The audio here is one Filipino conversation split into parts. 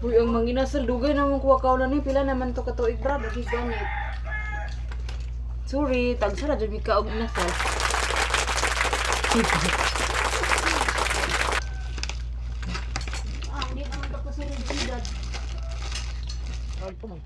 Uy, ang Mang Inasal, dugay naman kuha ka na ni. Pila naman to katuig, brad. Lagi ganit. Sorry, tagsara dyan ka og Inasal. Hindi naman tapos sa realidad. Huwag po mo.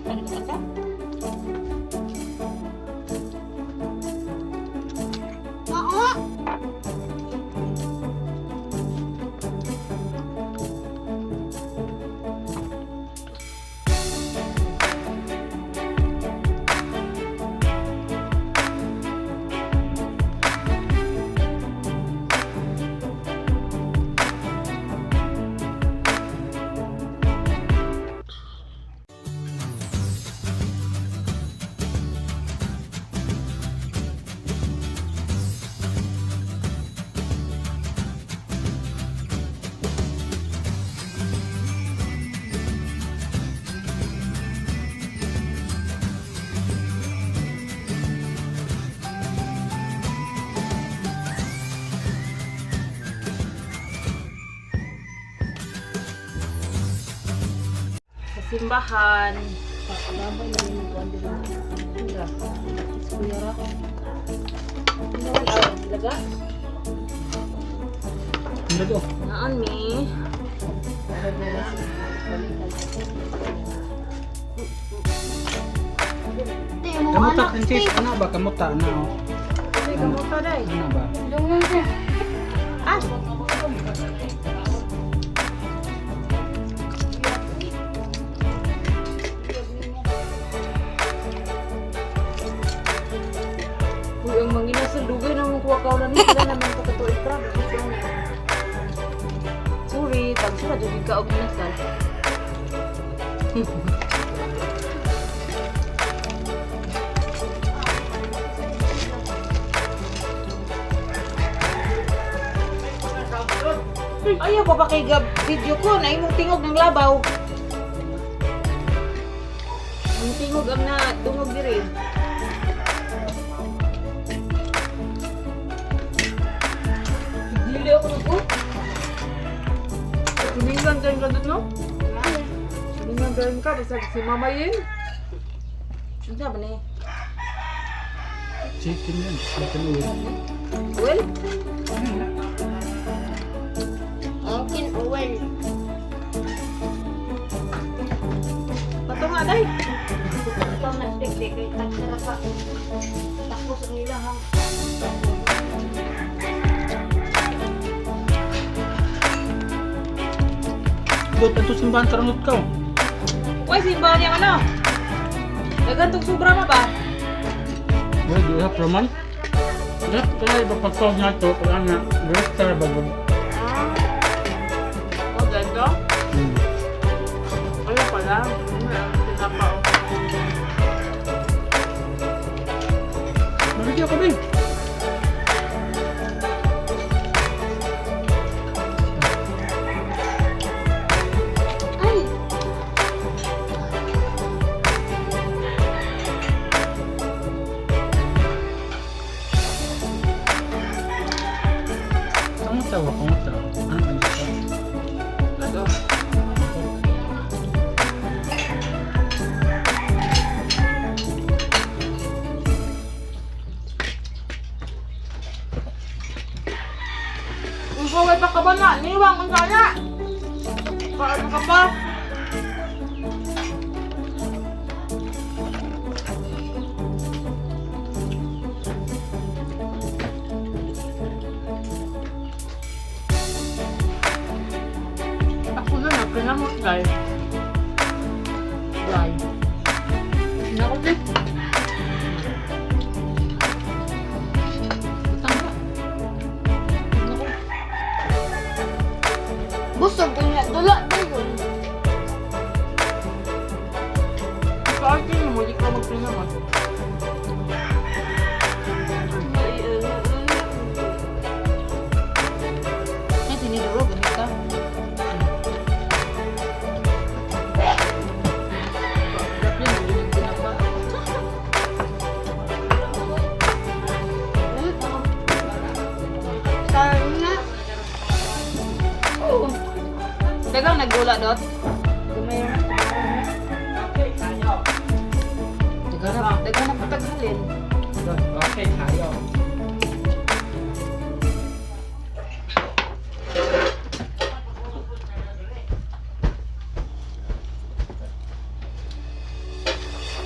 Ano ka ta? Simbahan. Labay na yung kuwan dito. Sira. Sira. Laga. Laga. Naan mi. Kamuta princess, ano ba kamuta na? Ay, kamuta dai. Ano ba? Dungan ko. Ah. Uy, ang Mang Inasal, dugay naman kuha ka na ni. Pila naman to katuig, brad. Sorry, tagsara dyan ka og Inasal. Ayaw pa kay video ko na imong tingog ng labaw. Ang tingog ang na dungog diri. Dili ako nako. Kuningan din ka dun, no? Kuningan din ka basta si Mama Yin. Ano ba ni? Chicken yan. Chicken ulit. Well, Mungkin uwel. pato nga day. Ito nagdikdik kay tagsara ka. Tapos ang ilahang. Doon, ito simbahan karangot ka. Uy, simbahan yung ano? Nagantong sobra ma ba? Well, do you have Roman? Yeah, kaya iba pag-solve na ito. Kaya nga, register ba ba? Oh, ganito? Ayaw pala. Sinapa o. Nabigyan ka ba eh? Ay! Kamusta ba? Kamusta? Ano ba ito? Ito. Kung kaway pa ka ba na? Niwang kung kaya! Paano ka pa? Ako na na, pinamot guys. Guys. Pinakot eh. Tangga. Busog ko niya. Dula na yun. Pag-arte mo, hindi ka magpinamot. Ay, tinidoro, ganito. nagula dot. Gamay na. Okay, tayo. Dagan na pataghalin. Okay, tayo.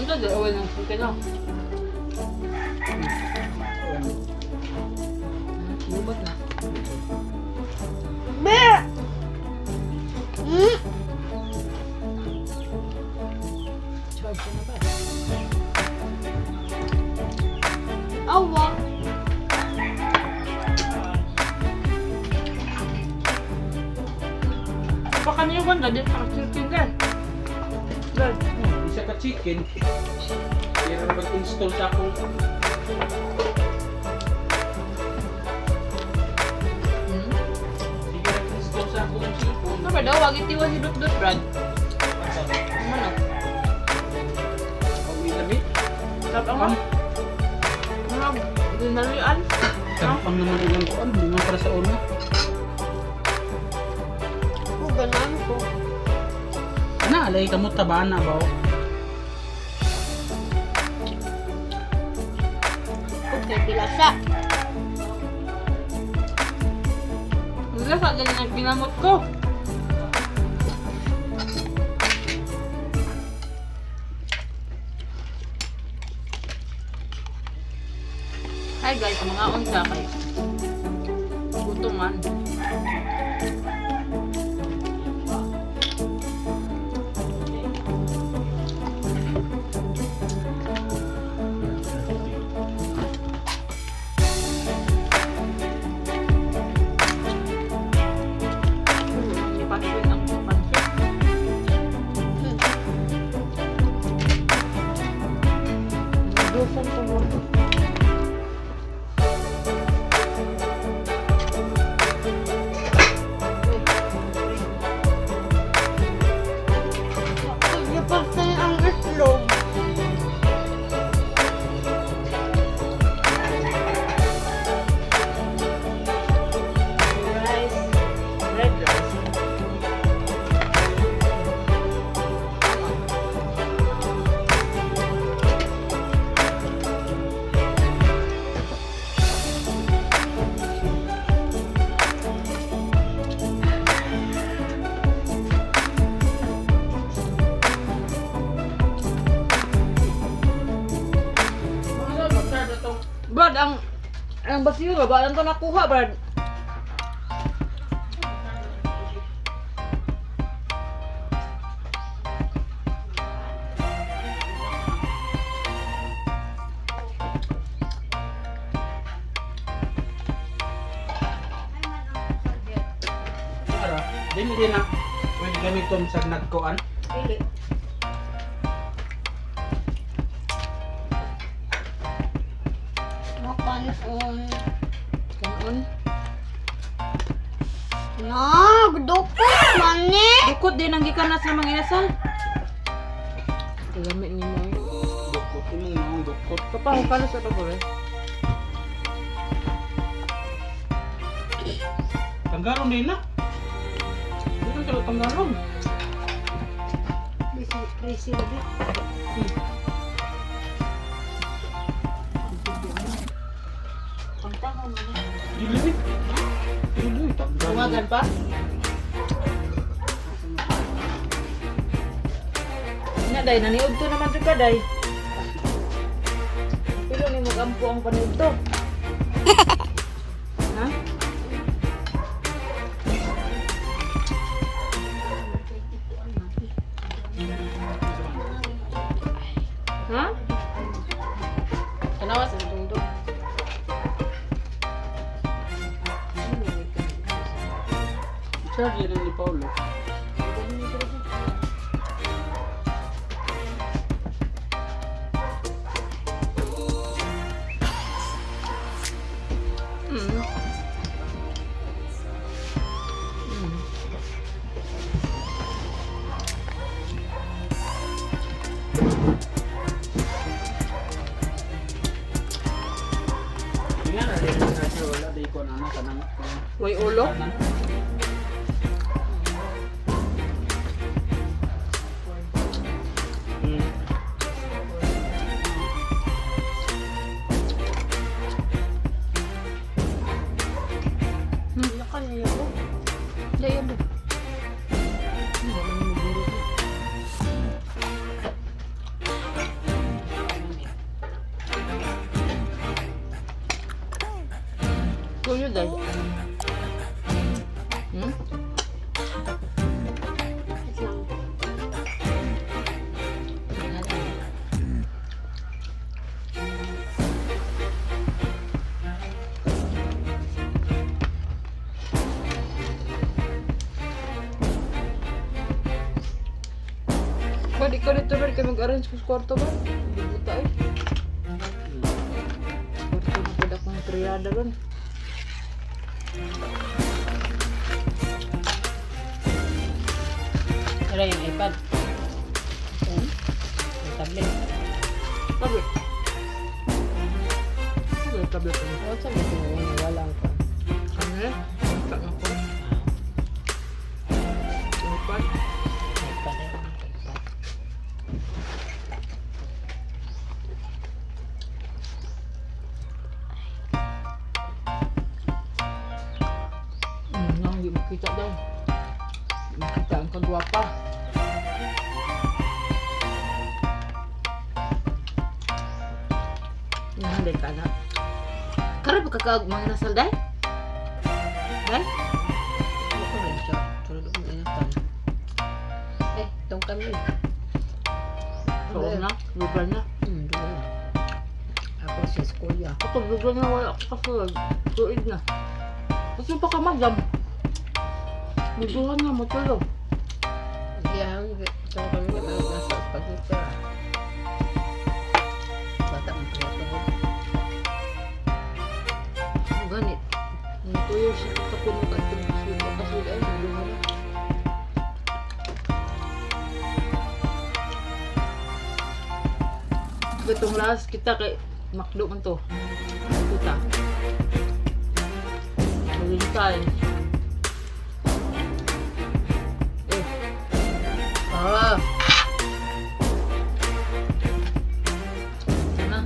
Ito dahil awal ng suki na. Lubot na. Bear! Charge na ba? Awa. Baka niyo ba na dito ang chicken gan? Gan. Isa ka chicken. Pero mag-install sa akong sige nag-install sa akong cellphone. Ano ba daw? Wag itiwan si Dut-Dut, Brad. Ano? Pag may lamig. Tap ang dinalian. Tampang naman ilang kuan. Hindi nga para sa una. Ganan ko. Ano, alay ka mo tabaan na ba? Okay, bilasa. Wala sa ganyan ang pinamot ko. Hi guys, mga unsa kay gutuman. Ipatuloy ang pansit. Dufong tungkol. Pagpapasay ang itlog. Rice, red rice. Brad, ang basura ba? Ano to nakuha, Brad? Para, din na. Pwede gamiton sa nagkuan. Dili. Makanon. Kanon. Nagdukot man ni. Dukot din ang gikanas na Mang Inasal. Gamit ni mo. Dukot, imong naong dukot. Kapag ka na sa ito, bro. Tanggaron din na. Hindi ka tanggaron. Prisi lagi. Pantang mo na. Dili. Dili, tanggaron. Tumagan pa? Ina, day. Naniod to naman ito ka, day. Pero ni mag-ampo ang paniod to. Ha? Ha? Tanawa sa tungtong. Charge yan ni Paulo. Tingnan na rin sa wala di ko na kanang Way ulo? yun dahil. Hmm? Wait lang. Ba't ikaw dito ba? Ikaw mag-arrange ko sa kwarto ba? Hindi buta eh. Kwarto na pwede akong triada ron. Wala yung iPad. Yung tablet. Tablet. Ano yung tablet ko? Oh, sabi ko, wala ko. Ano eh? Tak ako. iPad. iPad eh. Hindi makita daw. Hindi makita ang kagwapa. Hindi ka na. Karap ka Mang Inasal day? Day? Ano ko rin siya? Tulad ko na yan. Eh, itong kami. Oo na. Lugar na. Doon. Ako sa school ya. Ako lugar na wala ako kasulad. Tuig na. Kasi pa ka magam. Luguhan na matulog. Yan, itong kami na nasa pagkita. Bata mo tumatawag. Ganit. Ang tuyo siya kakapunog at tumusog. Kasi ay luguhan na. Itong last kita kay Makdo man to. Kita. Maghintay. Ah! Sana.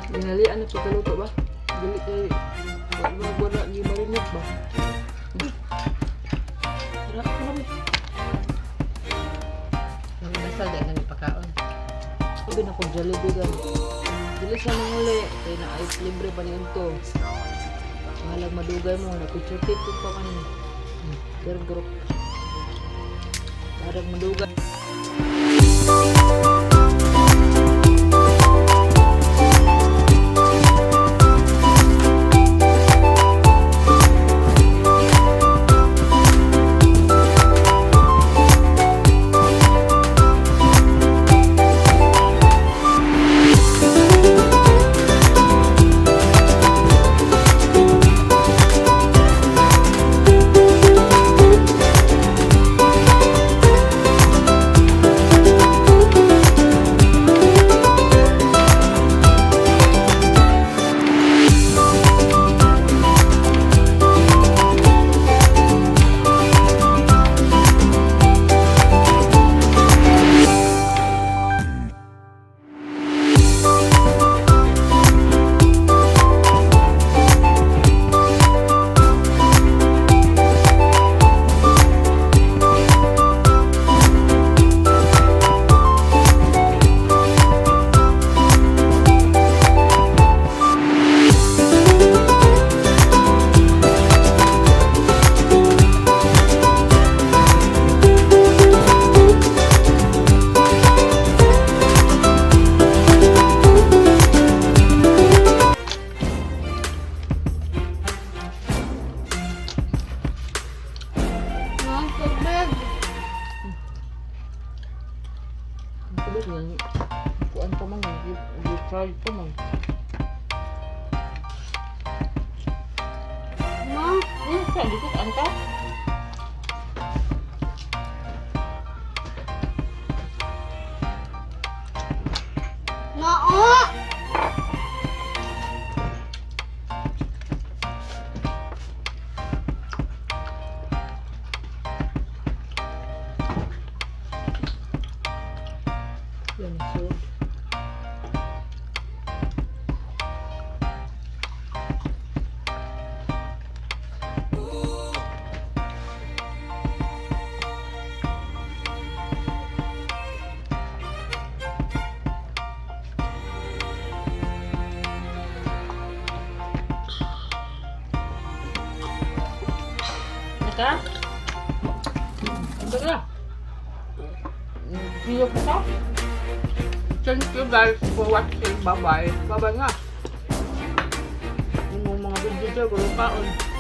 Ginalian na pagkaluto ba? Dili kay wala gi marinate ba? Sarap ko naman. Mang Inasal dahil na pagkaon. Sabi na kong Jollibee gan. Dili sa manguli. Kaya na ay libre pa niyan to. Mahalag madugay mo. Napicture-picture pa kanina. Pero group. Mahalag madugay. Tulog yan. Kuan pa man. Try pa man. Ma, Saan dito ka ka? noo! Yan, so. ka? Sige. Video ko ka? Thank you guys for watching. Bye-bye. Bye-bye nga. Yung mga video dyan, gulong kaon.